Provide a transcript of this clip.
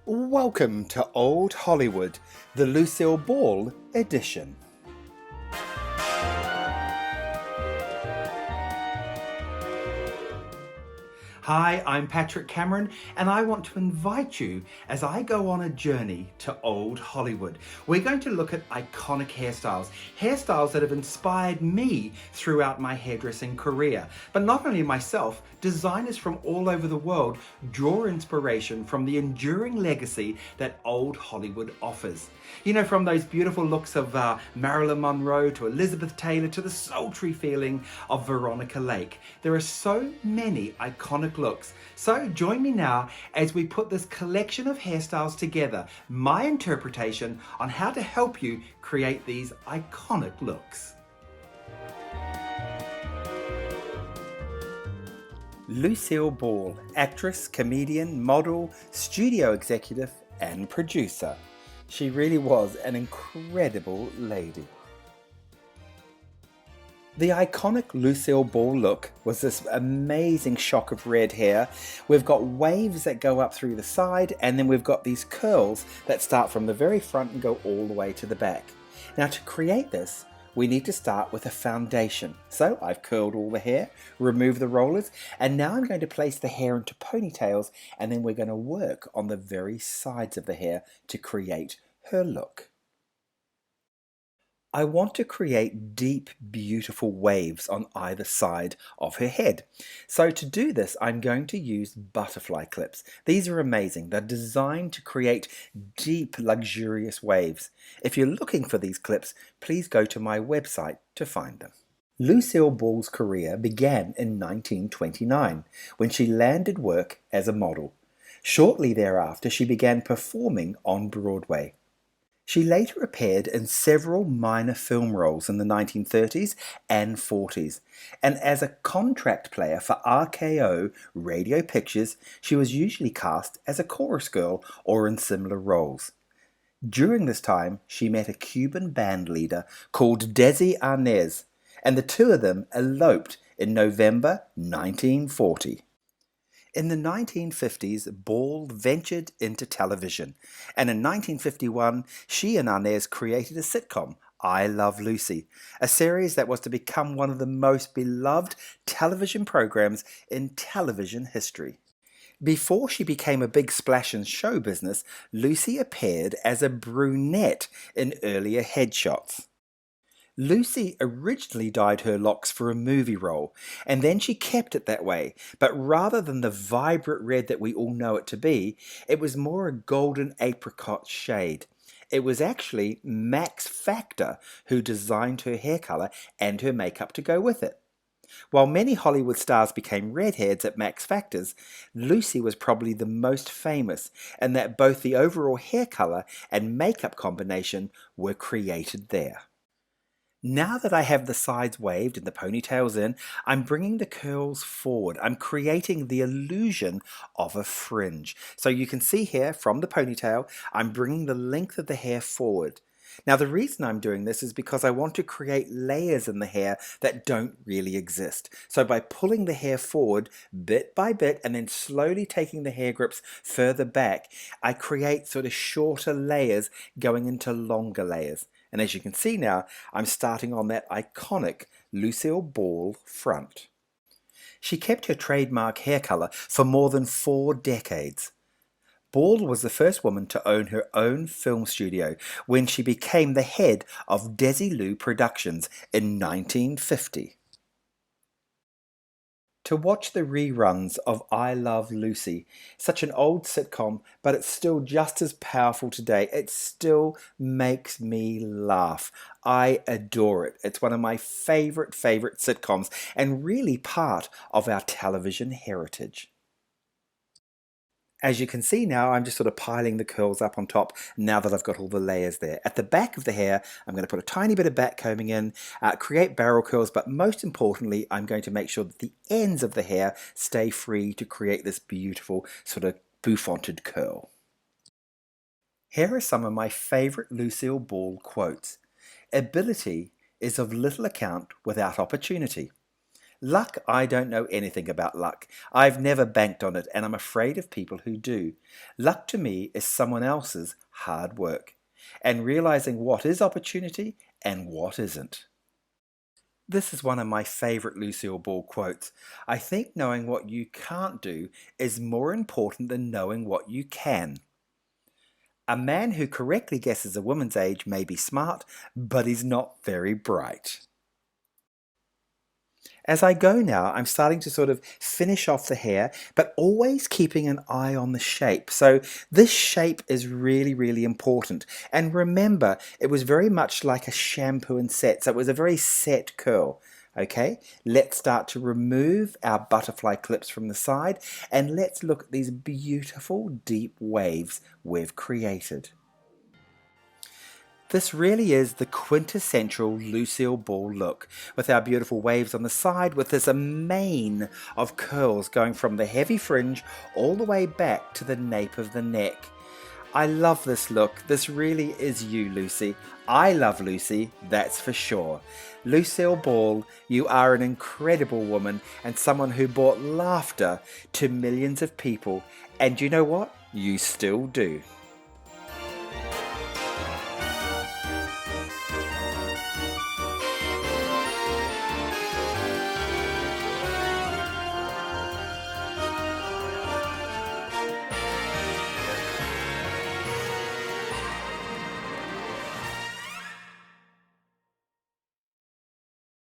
Welcome to Old Hollywood, the Lucille Ball edition. Hi, I'm Patrick Cameron, and I want to invite you as I go on a journey to Old Hollywood. We're going to look at iconic hairstyles that have inspired me throughout my hairdressing career. But not only myself, designers from all over the world draw inspiration from the enduring legacy that Old Hollywood offers. You know, from those beautiful looks of Marilyn Monroe to Elizabeth Taylor to the sultry feeling of Veronica Lake. There are so many iconic looks. So join me now as we put this collection of hairstyles together, my interpretation on how to help you create these iconic looks. Lucille Ball, actress, comedian, model, studio executive, and producer. She really was an incredible lady. The iconic Lucille Ball look was this amazing shock of red hair. We've got waves that go up through the side, and then we've got these curls that start from the very front and go all the way to the back. Now, to create this, we need to start with a foundation. So I've curled all the hair, removed the rollers, and now I'm going to place the hair into ponytails, and then we're going to work on the very sides of the hair to create her look. I want to create deep, beautiful waves on either side of her head. So to do this, I'm going to use butterfly clips. These are amazing. They're designed to create deep, luxurious waves. If you're looking for these clips, please go to my website to find them. Lucille Ball's career began in 1929 when she landed work as a model. Shortly thereafter, she began performing on Broadway. She later appeared in several minor film roles in the 1930s and 40s, and as a contract player for RKO Radio Pictures, she was usually cast as a chorus girl or in similar roles. During this time, she met a Cuban band leader called Desi Arnaz, and the two of them eloped in November 1940. In the 1950s, Ball ventured into television, and in 1951, she and Arnaz created a sitcom, I Love Lucy, a series that was to become one of the most beloved television programs in television history. Before she became a big splash in show business, Lucy appeared as a brunette in earlier headshots. Lucy originally dyed her locks for a movie role, and then she kept it that way, but rather than the vibrant red that we all know it to be, it was more a golden apricot shade. It was actually Max Factor who designed her hair color and her makeup to go with it. While many Hollywood stars became redheads at Max Factor's, Lucy was probably the most famous, and that both the overall hair color and makeup combination were created there. Now that I have the sides waved and the ponytails in, I'm bringing the curls forward. I'm creating the illusion of a fringe. So you can see here from the ponytail, I'm bringing the length of the hair forward. Now the reason I'm doing this is because I want to create layers in the hair that don't really exist. So by pulling the hair forward bit by bit and then slowly taking the hair grips further back, I create sort of shorter layers going into longer layers. And as you can see now, I'm starting on that iconic Lucille Ball front. She kept her trademark hair color for more than 4 decades. Ball was the first woman to own her own film studio when she became the head of Desilu Productions in 1950. To watch the reruns of I Love Lucy, such an old sitcom, but it's still just as powerful today. It still makes me laugh. I adore it. It's one of my favorite sitcoms and really part of our television heritage. As you can see now, I'm just sort of piling the curls up on top now that I've got all the layers there. At the back of the hair, I'm going to put a tiny bit of back combing in, create barrel curls, but most importantly, I'm going to make sure that the ends of the hair stay free to create this beautiful sort of bouffanted curl. Here are some of my favorite Lucille Ball quotes. Ability is of little account without opportunity. Luck, I don't know anything about luck. I've never banked on it, and I'm afraid of people who do. Luck to me is someone else's hard work, and realizing what is opportunity and what isn't. This is one of my favorite Lucille Ball quotes. I think knowing what you can't do is more important than knowing what you can. A man who correctly guesses a woman's age may be smart, but he's not very bright. As I go now, I'm starting to sort of finish off the hair, but always keeping an eye on the shape. So this shape is really, really important. And remember, it was very much like a shampoo and set. So it was a very set curl. Okay, let's start to remove our butterfly clips from the side, and let's look at these beautiful deep waves we've created. This really is the quintessential Lucille Ball look, with our beautiful waves on the side, with this mane of curls going from the heavy fringe all the way back to the nape of the neck. I love this look. This really is you, Lucy. I love Lucy, that's for sure. Lucille Ball, you are an incredible woman and someone who brought laughter to millions of people. And you know what? You still do.